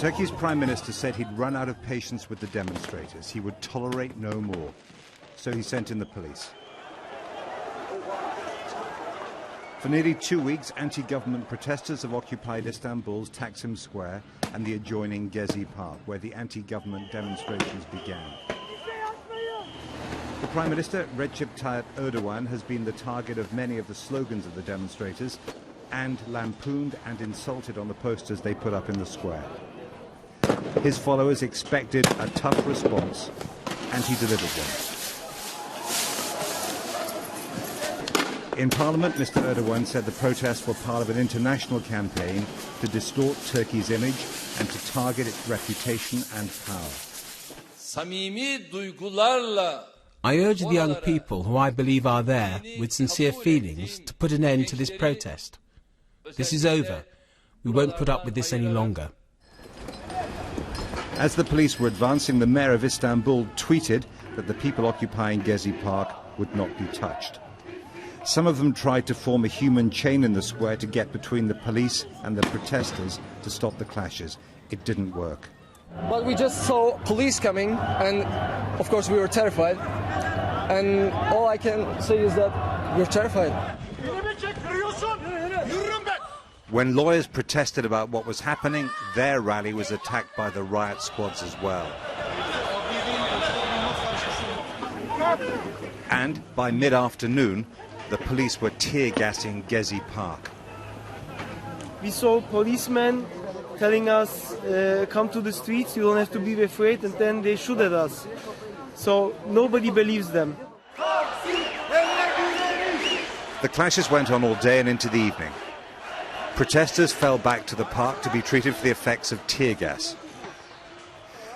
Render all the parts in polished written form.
Turkey's Prime Minister said he'd run out of patience with the demonstrators. He would tolerate no more. So he sent in the police. For nearly 2 weeks, anti-government protesters have occupied Istanbul's Taksim Square and the adjoining Gezi Park, where the anti-government demonstrations began. The Prime Minister, Recep Tayyip Erdogan, has been the target of many of the slogans of the demonstrators and lampooned and insulted on the posters they put up in the square. His followers expected a tough response, and he delivered one. In Parliament, Mr. Erdogan said the protests were part of an international campaign to distort Turkey's image and to target its reputation and power. I urge the young people who I believe are there with sincere feelings to put an end to this protest. This is over. We won't put up with this any longer. As the police were advancing, the mayor of Istanbul tweeted that the people occupying Gezi Park would not be touched. Some of them tried to form a human chain in the square to get between the police and the protesters to stop the clashes. It didn't work. But we just saw police coming, and of course we were terrified. And all I can say is that we're terrified. When lawyers protested about what was happening, their rally was attacked by the riot squads as well. And by mid-afternoon, the police were tear-gassing Gezi Park. We saw policemen telling us, come to the streets, you don't have to be afraid, and then they shoot at us. So nobody believes them. The clashes went on all day and into the evening. Protesters fell back to the park to be treated for the effects of tear gas.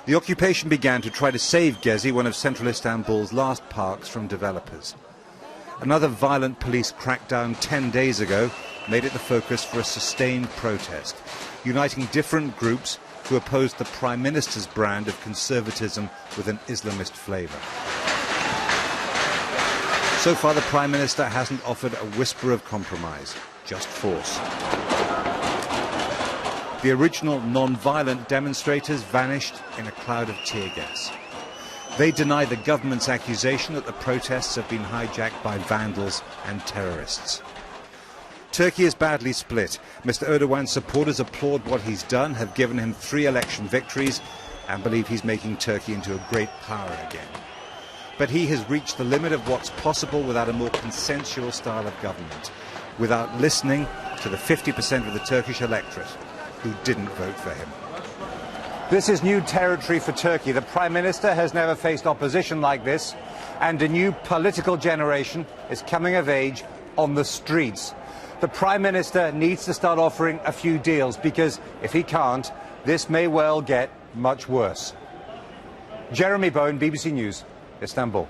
The occupation began to try to save Gezi, one of central Istanbul's last parks, from developers. Another violent police crackdown 10 days ago made it the focus for a sustained protest, uniting different groups who opposed the Prime Minister's brand of conservatism with an Islamist flavour. So far, the Prime Minister hasn't offered a whisper of compromise, just force. The original non-violent demonstrators vanished in a cloud of tear gas. They deny the government's accusation that the protests have been hijacked by vandals and terrorists. Turkey is badly split. Mr. Erdogan's supporters applaud what he's done, have given him 3 election victories, and believe he's making Turkey into a great power again. But he has reached the limit of what's possible without a more consensual style of government, without listening to the 50% of the Turkish electorate who didn't vote for him. This is new territory for Turkey. The Prime Minister has never faced opposition like this, and a new political generation is coming of age on the streets. The Prime Minister needs to start offering a few deals, because if he can't, this may well get much worse. Jeremy Bowen, BBC News, Istanbul.